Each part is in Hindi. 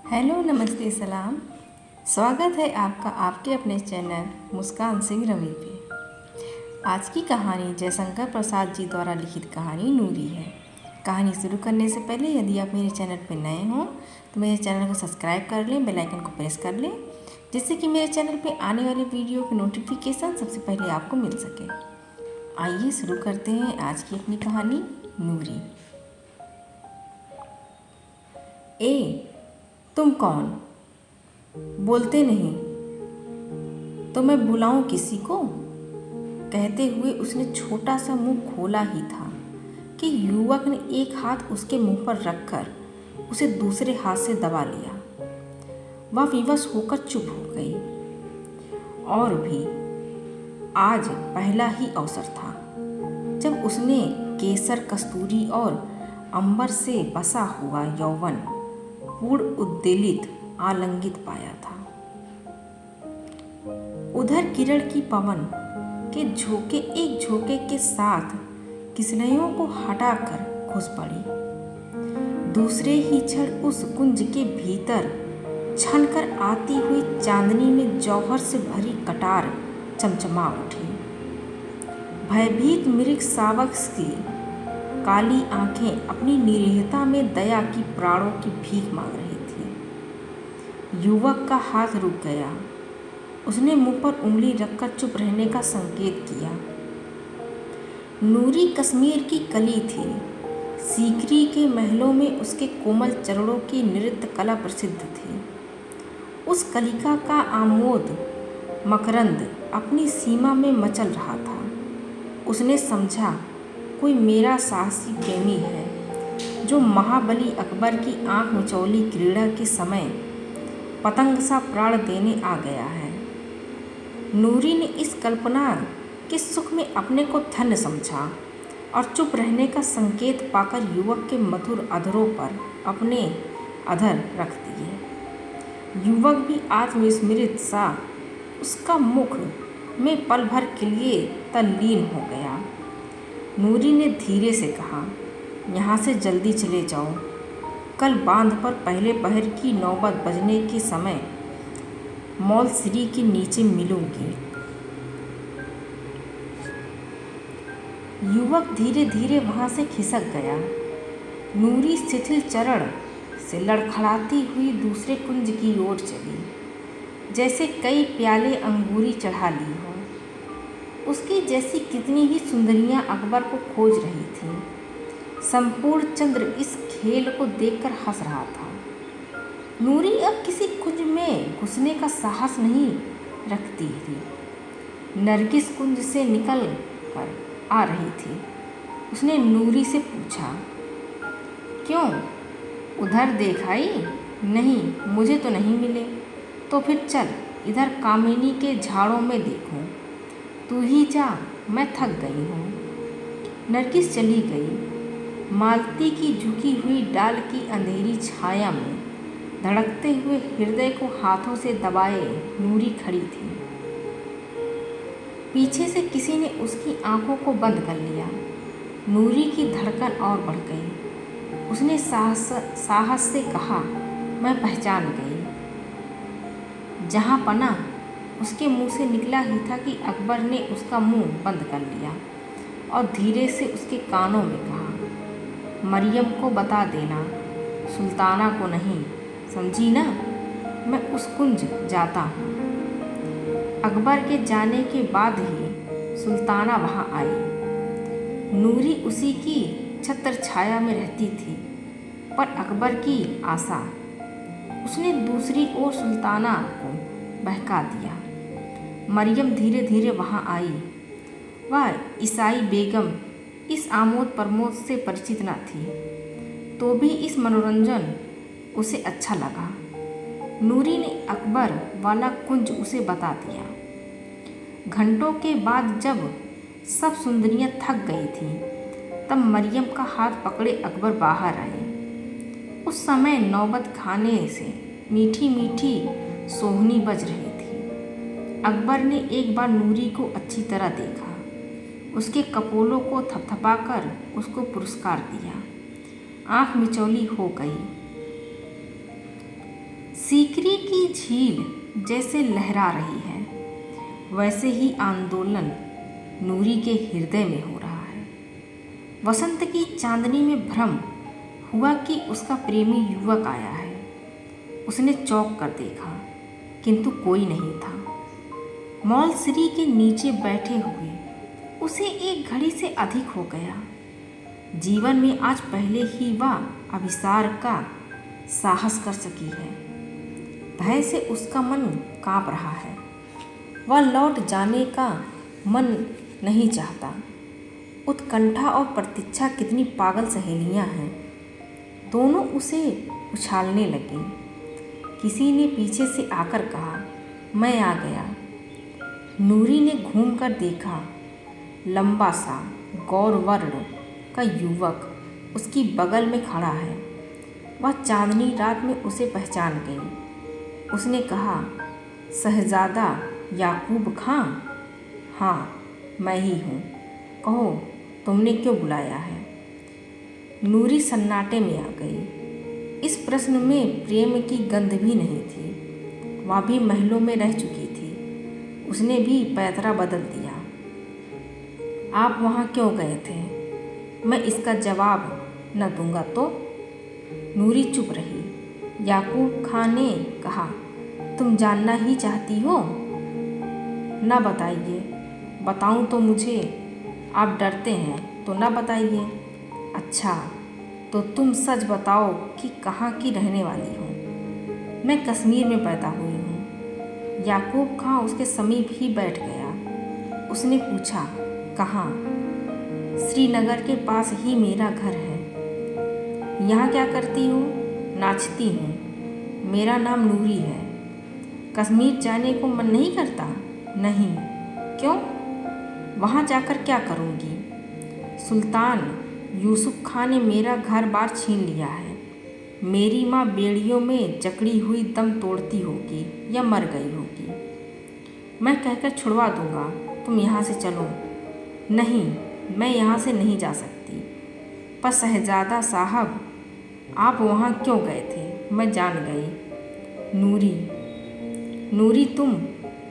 हेलो, नमस्ते, सलाम। स्वागत है आपका आपके अपने चैनल मुस्कान सिंह रवि पे। आज की कहानी जयशंकर प्रसाद जी द्वारा लिखित कहानी नूरी है। कहानी शुरू करने से पहले यदि आप मेरे चैनल पर नए हों तो मेरे चैनल को सब्सक्राइब कर लें, बेल आइकन को प्रेस कर लें, जिससे कि मेरे चैनल पे आने वाले वीडियो की नोटिफिकेशन सबसे पहले आपको मिल सके। आइए शुरू करते हैं आज की अपनी कहानी नूरी। ए, तुम कौन? बोलते नहीं तो मैं बुलाऊं किसी को? कहते हुए उसने छोटा सा मुंह खोला ही था कि युवक ने एक हाथ उसके मुंह पर रखकर उसे दूसरे हाथ से दबा लिया। वह विवश होकर चुप हो गई। और भी आज पहला ही अवसर था जब उसने केसर, कस्तूरी और अंबर से बसा हुआ यौवन पूर्ण उद्वेलित आलिंगित पाया था। उधर किरण की पवन के झोंके एक झोंके के साथ किसनयों को हटाकर घुस पड़ी। दूसरे ही क्षण उस कुंज के भीतर छनकर आती हुई चांदनी में जौहर से भरी कटार चमचमा उठी। भयभीत मृग शावक की काली आंखें अपनी निरीहता में दया की प्राणों की भीख मांग रही थी। युवक का हाथ रुक गया। उसने मुंह पर उंगली रखकर चुप रहने का संकेत किया। नूरी कश्मीर की कली थी। सीकरी के महलों में उसके कोमल चरणों की नृत्य कला प्रसिद्ध थी। उस कलिका का आमोद मकरंद अपनी सीमा में मचल रहा था। उसने समझा कोई मेरा साहसी प्रेमी है जो महाबली अकबर की आंख मिचौली क्रीड़ा के समय पतंग सा प्राण देने आ गया है। नूरी ने इस कल्पना के सुख में अपने को धन्य समझा और चुप रहने का संकेत पाकर युवक के मधुर अधरों पर अपने अधर रख दिए। युवक भी आत्मविस्मृत सा उसका मुख में पल भर के लिए तल्लीन हो गया। नूरी ने धीरे से कहा, यहाँ से जल्दी चले जाओ। कल बांध पर पहले पहर की नौबत बजने के समय मौलश्री के नीचे मिलूंगी। युवक धीरे धीरे वहाँ से खिसक गया। नूरी शिथिल चरण से लड़खड़ाती हुई दूसरे कुंज की ओर चली, जैसे कई प्याले अंगूरी चढ़ा ली हो। उसकी जैसी कितनी ही सुंदरियां अकबर को खोज रही थीं। संपूर्ण चंद्र इस खेल को देखकर हंस रहा था। नूरी अब किसी कुंज में घुसने का साहस नहीं रखती थी। नरगिस कुंज से निकल कर आ रही थी। उसने नूरी से पूछा, क्यों, उधर देखाई? नहीं, मुझे तो नहीं मिले। तो फिर चल, इधर कामिनी के झाड़ों में देखूं। तू ही जा, मैं थक गई हूँ। नरगिस चली गई। मालती की झुकी हुई डाल की अंधेरी छाया में धड़कते हुए हृदय को हाथों से दबाए नूरी खड़ी थी। पीछे से किसी ने उसकी आंखों को बंद कर लिया। नूरी की धड़कन और बढ़ गई। उसने साहस से कहा, मैं पहचान गई। जहाँ पना उसके मुंह से निकला ही था कि अकबर ने उसका मुंह बंद कर लिया और धीरे से उसके कानों में कहा, मरियम को बता देना, सुल्ताना को नहीं, समझी ना? मैं उस कुंज जाता हूँ। अकबर के जाने के बाद ही सुल्ताना वहाँ आई। नूरी उसी की छत्र छाया में रहती थी, पर अकबर की आशा। उसने दूसरी ओर सुल्ताना को बहका दिया। मरियम धीरे धीरे वहाँ आई। वह ईसाई बेगम इस आमोद प्रमोद से परिचित न थी, तो भी इस मनोरंजन उसे अच्छा लगा। नूरी ने अकबर वाला कुंज उसे बता दिया। घंटों के बाद जब सब सुंदरियां थक गई थीं, तब मरियम का हाथ पकड़े अकबर बाहर आए। उस समय नौबत खाने से मीठी मीठी सोहनी बज रही थी। अकबर ने एक बार नूरी को अच्छी तरह देखा, उसके कपोलों को थपथपाकर उसको पुरस्कार दिया। आँख मिचौली हो गई। सीकरी की झील जैसे लहरा रही है, वैसे ही आंदोलन नूरी के हृदय में हो रहा है। वसंत की चांदनी में भ्रम हुआ कि उसका प्रेमी युवक आया है। उसने चौंक कर देखा, किंतु कोई नहीं था। मौलश्री के नीचे बैठे हुए उसे एक घड़ी से अधिक हो गया। जीवन में आज पहले ही वह अभिसार का साहस कर सकी है। भय से उसका मन कांप रहा है। वह लौट जाने का मन नहीं चाहता। उत्कंठा और प्रतीक्षा कितनी पागल सहेलियां हैं। दोनों उसे उछालने लगी। किसी ने पीछे से आकर कहा, मैं आ गया। नूरी ने घूमकर देखा। लंबा सा गौरवर्ण का युवक उसकी बगल में खड़ा है। वह चांदनी रात में उसे पहचान गई। उसने कहा, शहजादा याकूब खां? हाँ, मैं ही हूँ। कहो, तुमने क्यों बुलाया है? नूरी सन्नाटे में आ गई। इस प्रश्न में प्रेम की गंध भी नहीं थी। वह भी महलों में रह चुकी थी। उसने भी पैतरा बदल दिया। आप वहाँ क्यों गए थे? मैं इसका जवाब न दूंगा तो? नूरी चुप रही। याकूब खां ने कहा, तुम जानना ही चाहती हो? ना बताइए। बताऊं तो मुझे आप डरते हैं तो ना बताइए। अच्छा, तो तुम सच बताओ कि कहाँ की रहने वाली हो? मैं कश्मीर में पैदा हुई हूँ। याकूब खां उसके समीप ही बैठ गया। उसने पूछा, कहाँ? श्रीनगर के पास ही मेरा घर है। यहाँ क्या करती हो? नाचती हूँ। मेरा नाम नूरी है। कश्मीर जाने को मन नहीं करता? नहीं। क्यों? वहाँ जाकर क्या करूँगी? सुल्तान यूसुफ खां ने मेरा घर बार छीन लिया है। मेरी माँ बेड़ियों में जकड़ी हुई दम तोड़ती होगी या मर गई होगी। मैं कहकर छुड़वा दूँगा, तुम यहाँ से चलो। नहीं, मैं यहाँ से नहीं जा सकती। पर शहजादा साहब, आप वहाँ क्यों गए थे? मैं जान गई। नूरी, तुम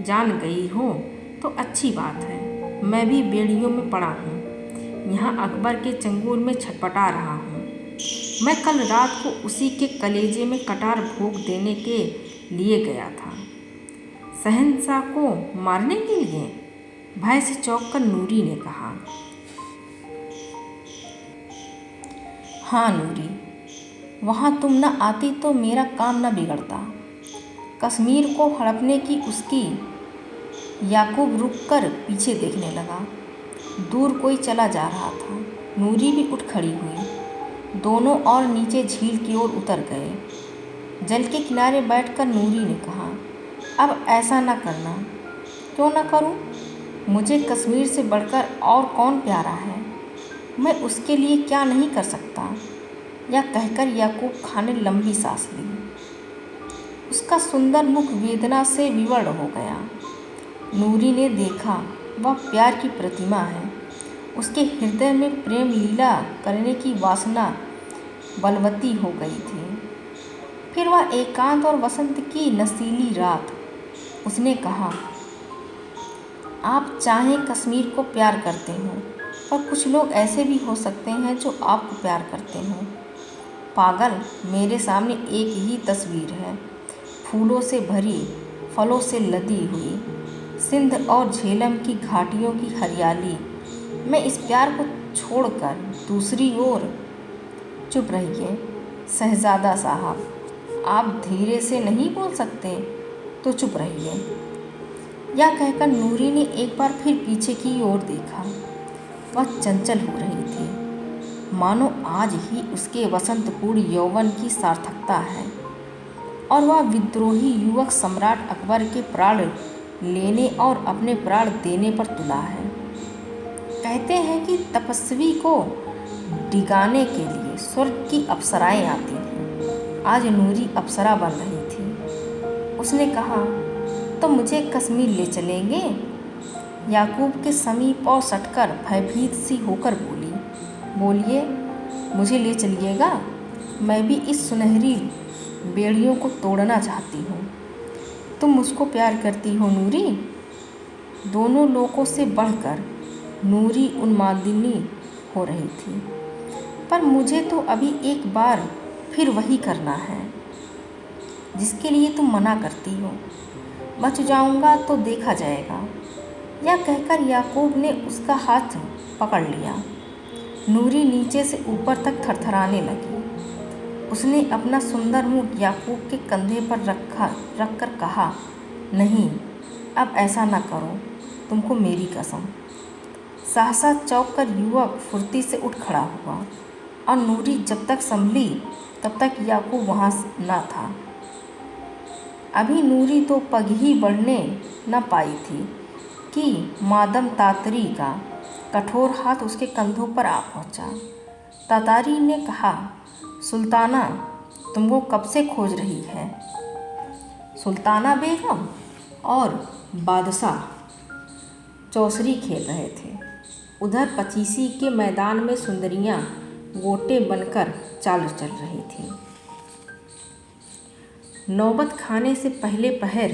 जान गई हो तो अच्छी बात है। मैं भी बेड़ियों में पड़ा हूँ। यहाँ अकबर के चंगुल में छटपटा रहा हूँ। मैं कल रात को उसी के कलेजे में कटार भोग देने के लिए गया था। शहंशाह को मारने के लिए? भय से चौंक कर नूरी ने कहा। हाँ नूरी, वहाँ तुम न आती तो मेरा काम न बिगड़ता। कश्मीर को हड़पने की उसकी। याकूब रुककर पीछे देखने लगा। दूर कोई चला जा रहा था। नूरी भी उठ खड़ी हुई। दोनों और नीचे झील की ओर उतर गए। जल के किनारे बैठकर नूरी ने कहा, अब ऐसा न करना। क्यों न करूं? मुझे कश्मीर से बढ़कर और कौन प्यारा है? मैं उसके लिए क्या नहीं कर सकता? यह कहकर याकूब खां ने लंबी सांस ली। उसका सुंदर मुख वेदना से विवर्ण हो गया। नूरी ने देखा, वह प्यार की प्रतिमा है। उसके हृदय में प्रेम लीला करने की वासना बलवती हो गई थी। फिर वह एकांत और वसंत की नशीली रात। उसने कहा, आप चाहें कश्मीर को प्यार करते हो, पर कुछ लोग ऐसे भी हो सकते हैं जो आपको प्यार करते हो। पागल, मेरे सामने एक ही तस्वीर है। फूलों से भरी, फलों से लदी हुई सिंध और झेलम की घाटियों की हरियाली। मैं इस प्यार को छोड़कर दूसरी ओर। चुप रहिए शहजादा साहब, आप धीरे से नहीं बोल सकते तो चुप रहिए। यह कहकर नूरी ने एक बार फिर पीछे की ओर देखा। वह चंचल हो रही थी, मानो आज ही उसके वसंतपूर्ण यौवन की सार्थकता है और वह विद्रोही युवक सम्राट अकबर के प्राण लेने और अपने प्राण देने पर तुला है। कहते हैं कि तपस्वी को डिगाने के लिए स्वर्ग की अप्सराएं आती हैं। आज नूरी अप्सरा बन रही थी। उसने कहा, तो मुझे कश्मीर ले चलेंगे? याकूब के समीप और सटकर भयभीत सी होकर बोली, बोलिए, मुझे ले चलिएगा। मैं भी इस सुनहरी बेड़ियों को तोड़ना चाहती हूँ। तुम मुझको प्यार करती हो नूरी? दोनों लोगों से बढ़कर नूरी उन्मादिनी हो रही थी। पर मुझे तो अभी एक बार फिर वही करना है जिसके लिए तुम मना करती हो। बच जाऊंगा तो देखा जाएगा। यह कहकर याकूब ने उसका हाथ पकड़ लिया। नूरी नीचे से ऊपर तक थरथराने लगी। उसने अपना सुंदर मुंह याकूब के कंधे पर रखकर कहा, नहीं, अब ऐसा ना करो, तुमको मेरी कसम। सहसा चौंक कर युवक फुर्ती से उठ खड़ा हुआ और नूरी जब तक संभली तब तक याकूब वहाँ न था। अभी नूरी तो पग ही बढ़ने न पाई थी कि मादम तातरी का कठोर हाथ उसके कंधों पर आ पहुँचा। तातारी ने कहा, सुल्ताना तुमको कब से खोज रही है। सुल्ताना बेगम और बादशाह चौसरी खेल रहे थे। उधर पचीसी के मैदान में सुंदरियां गोटे बनकर चाल चल रही थीं। नौबत खाने से पहले पहर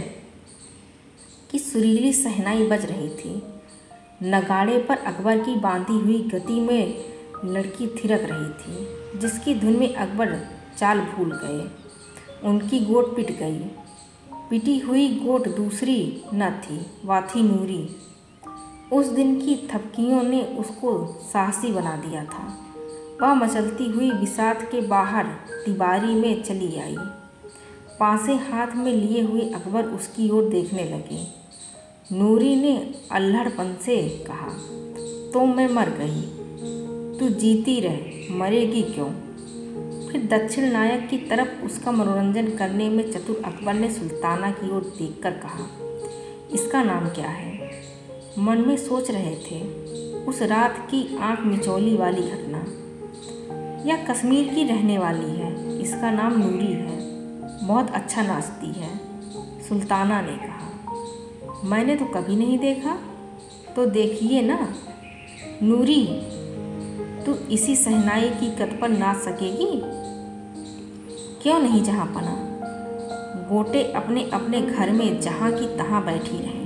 की सुरीली सहनाई बज रही थी। नगाड़े पर अकबर की बांधी हुई गति में लड़की थिरक रही थी, जिसकी धुन में अकबर चाल भूल गए। उनकी गोट पिट गई। पिटी हुई गोट दूसरी न थी, वह थी नूरी। उस दिन की थपकियों ने उसको साहसी बना दिया था। वह मचलती हुई बिसात के बाहर तिबारी में चली आई। पासे हाथ में लिए हुए अकबर उसकी ओर देखने लगे। नूरी ने अल्हड़पन से कहा, तो मैं मर गई, तू जीती रह, मरेगी क्यों। फिर दक्षिण नायक की तरफ उसका मनोरंजन करने में चतुर अकबर ने सुल्ताना की ओर देखकर कहा, इसका नाम क्या है। मन में सोच रहे थे उस रात की आंख मिचौली वाली घटना। यह कश्मीर की रहने वाली है, इसका नाम नूरी है, बहुत अच्छा नाचती है, सुल्ताना ने कहा। मैंने तो कभी नहीं देखा। तो देखिए ना नूरी, तू इसी सहनाई की कत पर नाच सकेगी। क्यों नहीं जहाँपना। गोटे अपने अपने घर में जहाँ की तहाँ बैठी रहे।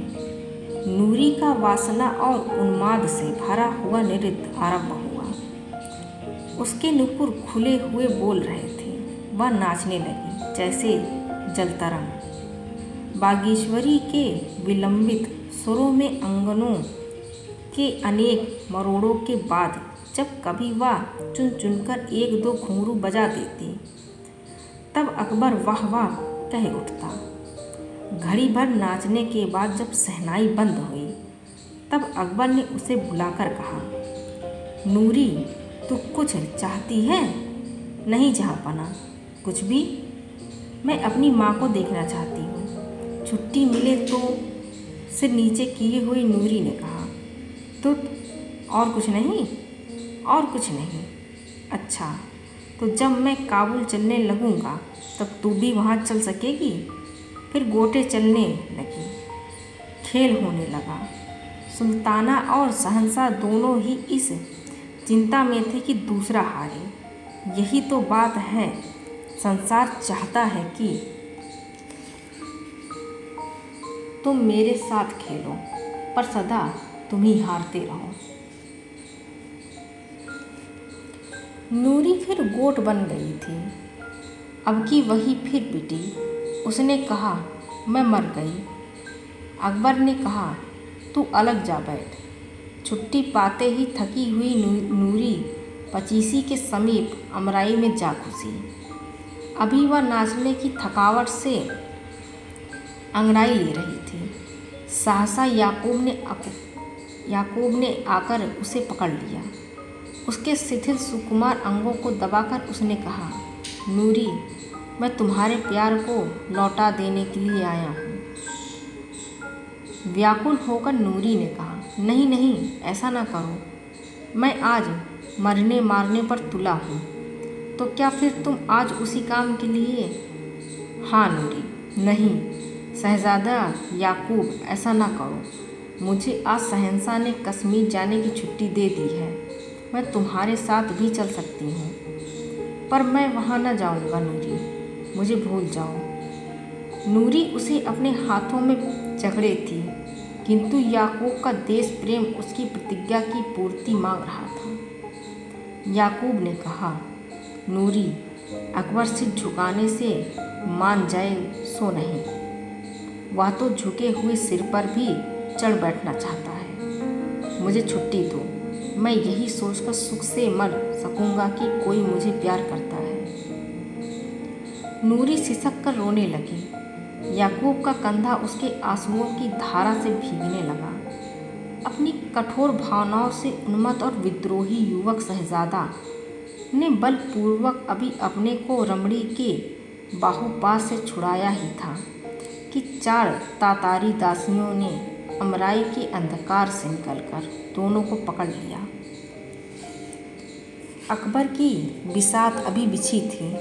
नूरी का वासना और उन्माद से भरा हुआ नृत्य आरंभ हुआ। उसके नुपुर खुले हुए बोल रहे थे। वह नाचने लगी जैसे जलतरंग। बागेश्वरी के विलंबित सुरों में अंगनों के अनेक मरोड़ों के बाद जब कभी वह चुन चुनकर एक दो घुंघरू बजा देती, तब अकबर वाह वाह कह उठता। घड़ी भर नाचने के बाद जब सहनाई बंद हुई, तब अकबर ने उसे बुलाकर कहा, नूरी, तू कुछ चाहती है। नहीं जहाँपना, कुछ भी। मैं अपनी माँ को देखना चाहती हूँ। छुट्टी मिले तो। सिर नीचे किए हुए नूरी ने कहा, तो और कुछ नहीं। और कुछ नहीं। अच्छा, तो जब मैं काबुल चलने लगूँगा तब तू भी वहाँ चल सकेगी। फिर गोटे चलने लगी। खेल होने लगा। सुल्ताना और शहंशाह दोनों ही इस चिंता में थे कि दूसरा हारे। यही तो बात है, संसार चाहता है कि तुम मेरे साथ खेलो, पर सदा तुम ही हारते रहो। नूरी फिर गोट बन गई थी। अब की वही फिर पिटी। उसने कहा, मैं मर गई। अकबर ने कहा, तू अलग जा बैठ। छुट्टी पाते ही थकी हुई नूरी पचीसी के समीप अमराई में जा घुसी। अभी वह नाचने की थकावट से अंगड़ाई ले रही थी। सहसा याकूब ने आकर उसे पकड़ लिया। उसके शिथिल सुकुमार अंगों को दबाकर उसने कहा, नूरी, मैं तुम्हारे प्यार को लौटा देने के लिए आया हूँ। व्याकुल होकर नूरी ने कहा, नहीं नहीं, ऐसा ना करो। मैं आज मरने मारने पर तुला हूँ। तो क्या फिर तुम आज उसी काम के लिए। हाँ नूरी। नहीं शहजादा याकूब, ऐसा ना करो। मुझे आज शहंशाह ने कश्मीर जाने की छुट्टी दे दी है। मैं तुम्हारे साथ भी चल सकती हूँ, पर मैं वहाँ न जाऊँगा नूरी। मुझे भूल जाओ। नूरी उसे अपने हाथों में जकड़े थी, किंतु याकूब का देश प्रेम उसकी प्रतिज्ञा की पूर्ति मांग रहा था। याकूब ने कहा, नूरी, अकबर सिर झुकाने से मान जाए सो नहीं, वह तो झुके हुए सिर पर भी चढ़ बैठना चाहता है। मुझे छुट्टी दो, मैं यही सोचकर सुख से मर सकूंगा कि कोई मुझे प्यार करता है। नूरी सिसक कर रोने लगी। याकूब का कंधा उसके आंसुओं की धारा से भीगने लगा। अपनी कठोर भावनाओं से उन्मत्त और विद्रोही युवक शहजादा ने बलपूर्वक अभी अपने को रमणी के बाहुपाश से छुड़ाया ही था कि 4 तातारी दासियों ने अमराई के अंधकार से निकलकर दोनों को पकड़ लिया। अकबर की बिसात अभी बिछी थी,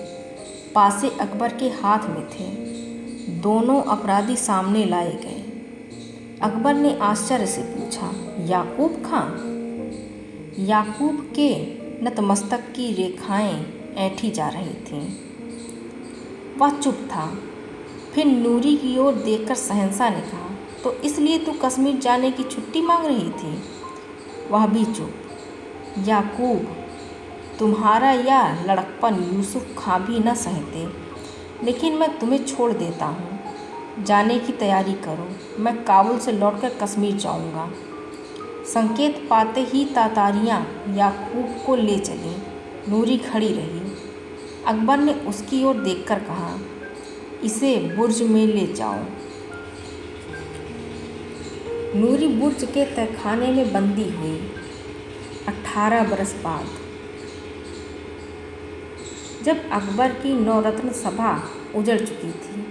पासे अकबर के हाथ में थे। दोनों अपराधी सामने लाए गए। अकबर ने आश्चर्य से पूछा, याकूब खां? याकूब के नतमस्तक की रेखाएं ऐंठी जा रही थीं। वह चुप था। फिर नूरी की ओर देखकर शहंशाह ने कहा, तो इसलिए तू कश्मीर जाने की छुट्टी मांग रही थी? वह भी चुप। याकूब, तुम्हारा यह लड़कपन यूसुफ खां भी न सहते, लेकिन मैं तुम्हें छोड़ देता हूँ। जाने की तैयारी करो, मैं काबुल से लौटकर कश्मीर जाऊँगा। संकेत पाते ही तातारियाँ याकूब को ले चलीं। नूरी खड़ी रही। अकबर ने उसकी ओर देखकर कहा, इसे बुर्ज में ले जाओ। नूरी बुर्ज के तहखाने में बंदी हुई। 18 बरस बाद जब अकबर की नवरत्न सभा उजड़ चुकी थी,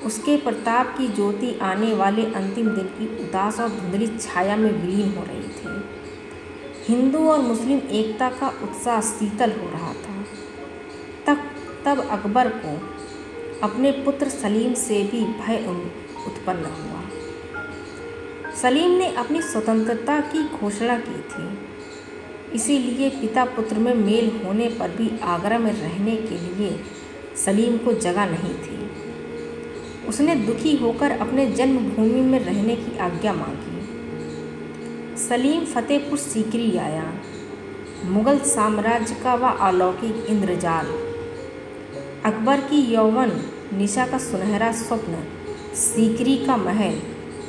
उसके प्रताप की ज्योति आने वाले अंतिम दिन की उदास और धुंधली छाया में विलीन हो रही थी। हिंदू और मुस्लिम एकता का उत्साह शीतल हो रहा था। तब अकबर को अपने पुत्र सलीम से भी भय उत्पन्न हुआ। सलीम ने अपनी स्वतंत्रता की घोषणा की थी, इसीलिए पिता पुत्र में मेल होने पर भी आगरा में रहने के लिए सलीम को जगह नहीं थी। उसने दुखी होकर अपने जन्मभूमि में रहने की आज्ञा मांगी। सलीम फतेहपुर सीकरी आया। मुगल साम्राज्य का वह अलौकिक इंद्रजाल, अकबर की यौवन निशा का सुनहरा स्वप्न, सीकरी का महल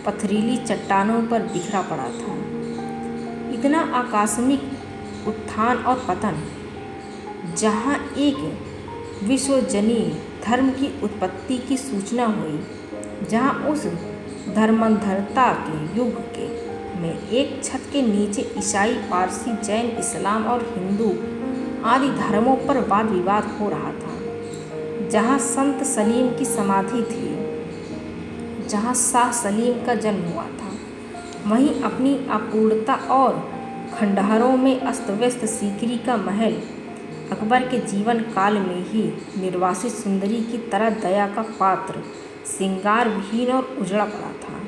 पथरीली चट्टानों पर बिखरा पड़ा था। इतना आकस्मिक उत्थान और पतन, जहाँ एक विश्वजनीय धर्म की उत्पत्ति की सूचना हुई, जहाँ उस धर्मांधरता के युग में एक छत के नीचे ईसाई, पारसी, जैन, इस्लाम और हिंदू आदि धर्मों पर वाद विवाद हो रहा था, जहाँ संत सलीम की समाधि थी, जहाँ शाह सलीम का जन्म हुआ था, वहीं अपनी अपूर्णता और खंडहरों में अस्त व्यस्त सीकरी का महल अकबर के जीवन काल में ही निर्वासित सुंदरी की तरह दया का पात्र, श्रृंगार विहीन और उजड़ा पड़ा था।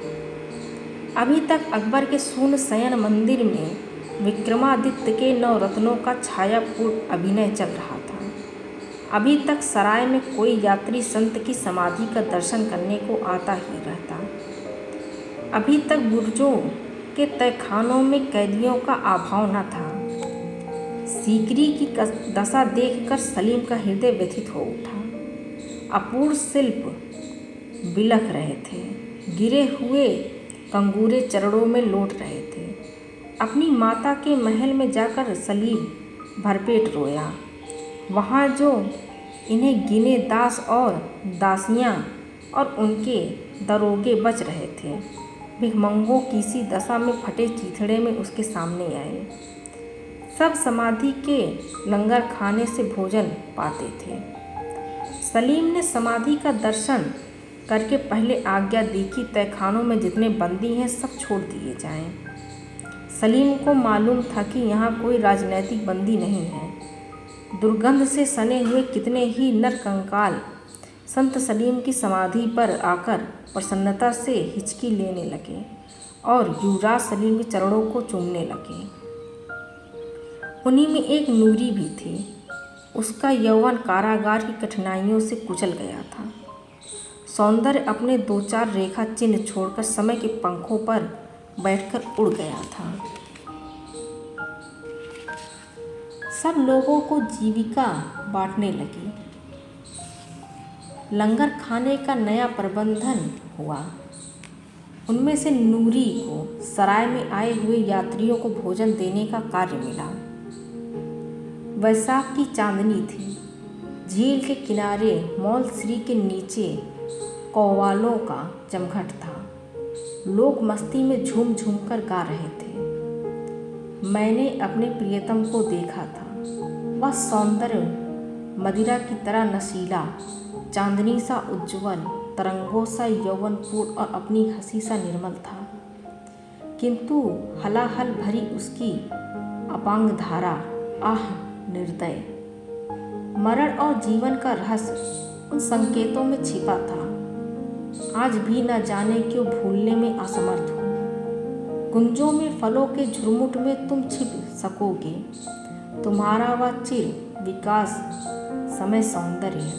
अभी तक अकबर के शून्य शयन मंदिर में विक्रमादित्य के नवरत्नों का छायापूर्ण अभिनय चल रहा था। अभी तक सराय में कोई यात्री संत की समाधि का दर्शन करने को आता ही रहता। अभी तक बुर्जों के तहखानों में कैदियों का अभाव न था। सीकरी की दशा देखकर सलीम का हृदय व्यथित हो उठा। अपूर्ण शिल्प बिलख रहे थे, गिरे हुए कंगूरे चरणों में लौट रहे थे। अपनी माता के महल में जाकर सलीम भरपेट रोया। वहाँ जो इन्हें गिने दास और दासियाँ और उनके दरोगे बच रहे थे, भिखमंगों की सी दशा में फटे चीथड़े में उसके सामने आए। सब समाधि के लंगर खाने से भोजन पाते थे। सलीम ने समाधि का दर्शन करके पहले आज्ञा दी कि तहखानों में जितने बंदी हैं सब छोड़ दिए जाएं। सलीम को मालूम था कि यहाँ कोई राजनैतिक बंदी नहीं है। दुर्गंध से सने हुए कितने ही नरकंकाल संत सलीम की समाधि पर आकर प्रसन्नता से हिचकी लेने लगे और युवराज सलीम के चरणों को चूमने लगे। उन्हीं में एक नूरी भी थी। उसका यौवन कारागार की कठिनाइयों से कुचल गया था। सौंदर्य अपने 2-4 रेखा चिन्ह छोड़कर समय के पंखों पर बैठकर उड़ गया था। सब लोगों को जीविका बांटने लगी। लंगर खाने का नया प्रबंधन हुआ। उनमें से नूरी को सराय में आए हुए यात्रियों को भोजन देने का कार्य मिला। वैशाख की चांदनी थी। झील के किनारे मॉल श्री के नीचे कव्वालों का जमघट था। लोग मस्ती में झूम झूम कर गा रहे थे। मैंने अपने प्रियतम को देखा था। वह सौंदर्य मदिरा की तरह नशीला, चांदनी सा उज्ज्वल, तरंगों सा यौवनपूर्ण और अपनी हंसी सा निर्मल था। किंतु हलाहल भरी उसकी अपांग धारा, आह निर्दय। मरण और जीवन का रहस्य उन संकेतों में छिपा था। आज भी न जाने क्यों भूलने में असमर्थ हूँ। कुंजों में फलों के झुरमुट में तुम छिप सकोगे। तुम्हारा वह चिर विकास समय सौंदर्य,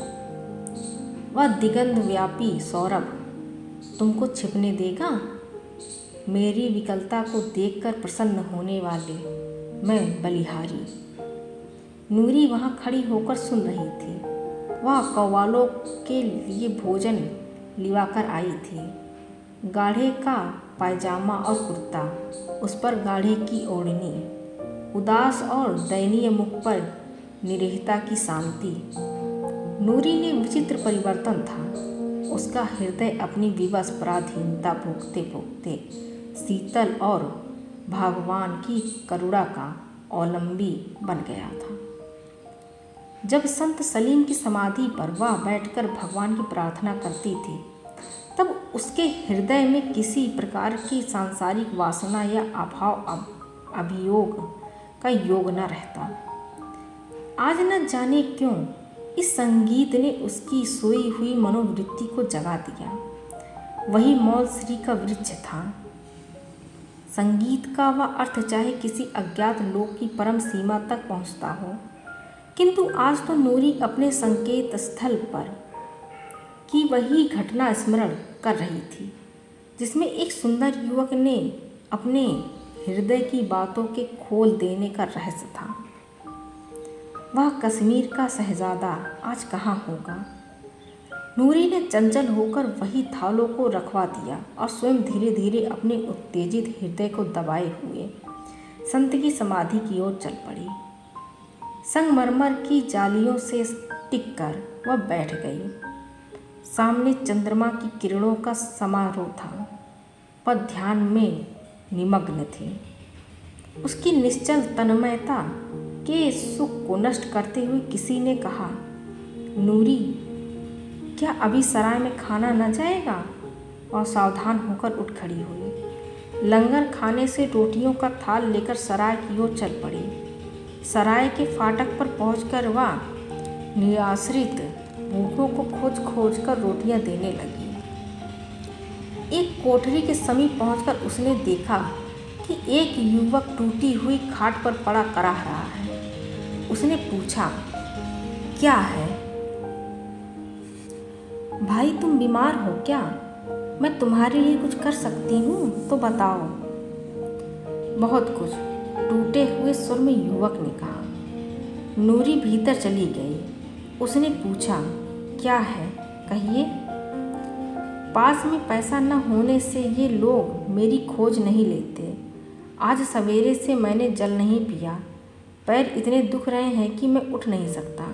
वह दिगंत व्यापी सौरभ तुमको छिपने देगा। मेरी विकलता को देखकर प्रसन्न होने वाले मैं बलिहारी। नूरी वहाँ खड़ी होकर सुन रही थी। वह कव्वालों के लिए भोजन लिवाकर आई थी। गाढ़े का पायजामा और कुर्ता, उस पर गाढ़े की ओढ़नी, उदास और दयनीय मुख पर निरीहता की शांति। नूरी में विचित्र परिवर्तन था। उसका हृदय अपनी विवश पराधीनता भोगते भोगते शीतल और भगवान की करुणा का अवलंबी बन गया था। जब संत सलीम की समाधि पर वह बैठकर भगवान की प्रार्थना करती थी, तब उसके हृदय में किसी प्रकार की सांसारिक वासना या अभाव अभियोग का योग न रहता। आज न जाने क्यों इस संगीत ने उसकी सोई हुई मनोवृत्ति को जगा दिया। वही मौल श्री का वृक्ष था। संगीत का वह अर्थ चाहे किसी अज्ञात लोक की परम सीमा तक पहुंचता हो, किंतु आज तो नूरी अपने संकेत स्थल पर की वही घटना स्मरण कर रही थी, जिसमें एक सुंदर युवक ने अपने हृदय की बातों के खोल देने का रहस्य था। वह कश्मीर का शहजादा आज कहाँ होगा? नूरी ने चंचल होकर वही थालों को रखवा दिया और स्वयं धीरे धीरे अपने उत्तेजित हृदय को दबाए हुए संत की समाधि की ओर चल पड़ी। संगमरमर की जालियों से टिककर वह बैठ गई। सामने चंद्रमा की किरणों का समारोह था। वह ध्यान में निमग्न थी। उसकी निश्चल तन्मयता के सुख को नष्ट करते हुए किसी ने कहा, नूरी, क्या अभी सराय में खाना न जाएगा? और सावधान होकर उठ खड़ी हुई। लंगर खाने से रोटियों का थाल लेकर सराय की ओर चल पड़ी। सराय के फाटक पर पहुंचकर वह निराश्रित भूखों को खोज खोज कर रोटियां देने लगी। एक कोठरी के समीप पहुंचकर उसने देखा कि एक युवक टूटी हुई खाट पर पड़ा कराह रहा है। उसने पूछा, क्या है भाई, तुम बीमार हो क्या? मैं तुम्हारे लिए कुछ कर सकती हूँ तो बताओ। बहुत कुछ, टूटे हुए सुर में युवक ने कहा। नूरी भीतर चली गई। उसने पूछा, क्या है, कहिए। पास में पैसा न होने से ये लोग मेरी खोज नहीं लेते। आज सवेरे से मैंने जल नहीं पिया। पैर इतने दुख रहे हैं कि मैं उठ नहीं सकता।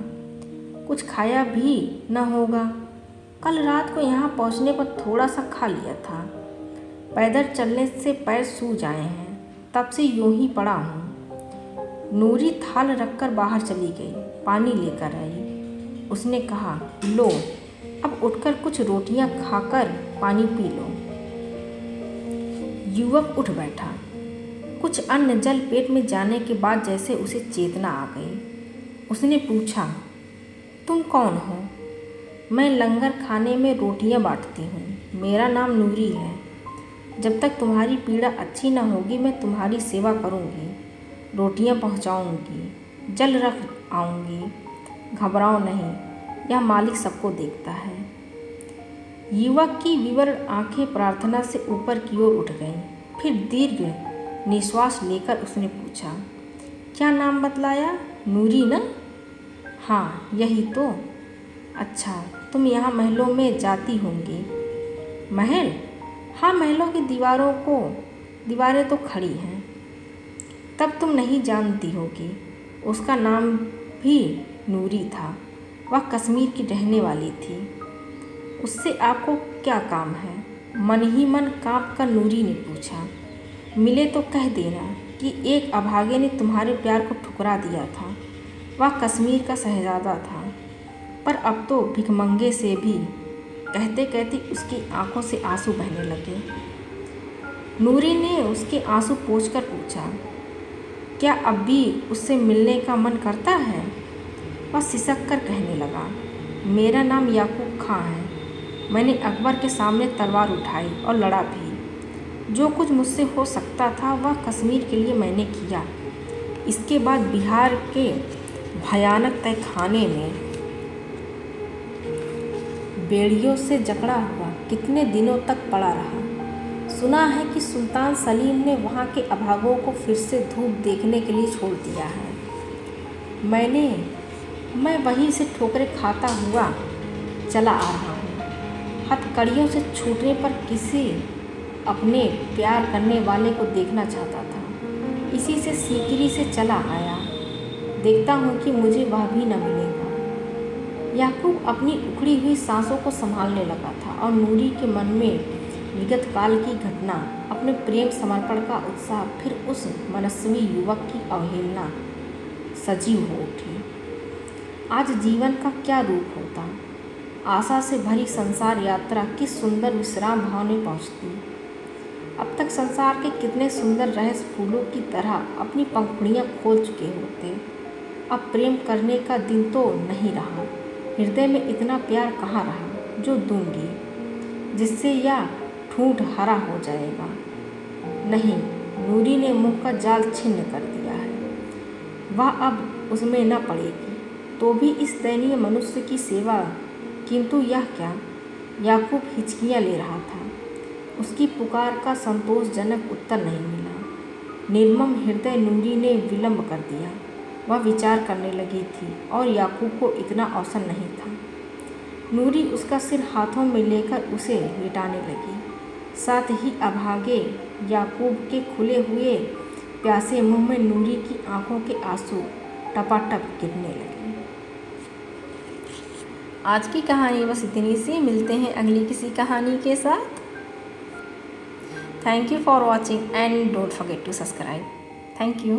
कुछ खाया भी न होगा। कल रात को यहाँ पहुँचने पर थोड़ा सा खा लिया था। पैदल चलने से पैर सूज आए हैं, तब से यूं ही पड़ा हूँ। नूरी थाल रखकर बाहर चली गई। पानी लेकर आई। उसने कहा, लो, अब उठकर कुछ रोटियां खाकर पानी पी लो। युवक उठ बैठा। कुछ अन्न जल पेट में जाने के बाद जैसे उसे चेतना आ गई। उसने पूछा, तुम कौन हो? मैं लंगर खाने में रोटियां बांटती हूँ। मेरा नाम नूरी है। जब तक तुम्हारी पीड़ा अच्छी न होगी मैं तुम्हारी सेवा करूँगी, रोटियां पहुँचाऊँगी, जल रख आऊँगी। घबराओ नहीं, यह मालिक सबको देखता है। युवक की विवर्ण आंखें प्रार्थना से ऊपर की ओर उठ गईं। फिर दीर्घ निश्वास लेकर उसने पूछा, क्या नाम बतलाया? नूरी ना? हाँ यही तो। अच्छा, तुम यहाँ महलों में जाती होंगी। महल? हाँ, महलों की दीवारें तो खड़ी हैं। तब तुम नहीं जानती होगी, उसका नाम भी नूरी था। वह कश्मीर की रहने वाली थी। उससे आपको क्या काम है? मन ही मन काँप कर नूरी ने पूछा। मिले तो कह देना कि एक अभागे ने तुम्हारे प्यार को ठुकरा दिया था। वह कश्मीर का शहजादा था, पर अब तो भिखमंगे से भी। कहते कहते उसकी आंखों से आंसू बहने लगे। नूरी ने उसके आंसू पोंछकर पूछा, क्या अब भी उससे मिलने का मन करता है? वह सिसक कर कहने लगा, मेरा नाम याकूब खां है। मैंने अकबर के सामने तलवार उठाई और लड़ा भी। जो कुछ मुझसे हो सकता था वह कश्मीर के लिए मैंने किया। इसके बाद बिहार के भयानक तहखाने में बेड़ियों से जकड़ा हुआ कितने दिनों तक पड़ा रहा। सुना है कि सुल्तान सलीम ने वहाँ के अभागों को फिर से धूप देखने के लिए छोड़ दिया है। मैं वहीं से ठोकरें खाता हुआ चला आ रहा हूँ। हथकड़ियों से छूटने पर किसी अपने प्यार करने वाले को देखना चाहता था। इसी से सीकरी से चला आया। देखता हूँ कि मुझे वह भी न मिलेगा। याकूब अपनी उखड़ी हुई सांसों को संभालने लगा था और नूरी के मन में विगत काल की घटना, अपने प्रेम समर्पण का उत्साह, फिर उस मनस्वी युवक की अवहेलना सजीव हो उठी। आज जीवन का क्या रूप होता? आशा से भरी संसार यात्रा किस सुंदर विश्राम भाव में पहुँचती। अब तक संसार के कितने सुंदर रहस्य फूलों की तरह अपनी पंखुड़ियाँ खोल चुके होते। अब प्रेम करने का दिन तो नहीं रहा। हृदय में इतना प्यार कहाँ रहा जो दूंगी, जिससे यह ठूंठ हरा हो जाएगा। नहीं, नूरी ने मुँह का जाल छिन्न कर दिया है। वह अब उसमें न पड़ेगी। तो भी इस दयनीय मनुष्य की सेवा। किंतु यह क्या? याकूब हिचकियाँ ले रहा था। उसकी पुकार का संतोषजनक उत्तर नहीं मिला। निर्मम हृदय नूरी ने विलंब कर दिया। वह विचार करने लगी थी और याकूब को इतना अवसर नहीं था। नूरी उसका सिर हाथों में लेकर उसे लिटाने लगी। साथ ही अभागे याकूब के खुले हुए प्यासे मुंह में नूरी की आंखों के आंसू टपाटप गिरने लगे। आज की कहानी बस इतनी सी। मिलते हैं अगली किसी कहानी के साथ। Thank you for watching and don't forget to subscribe. Thank you.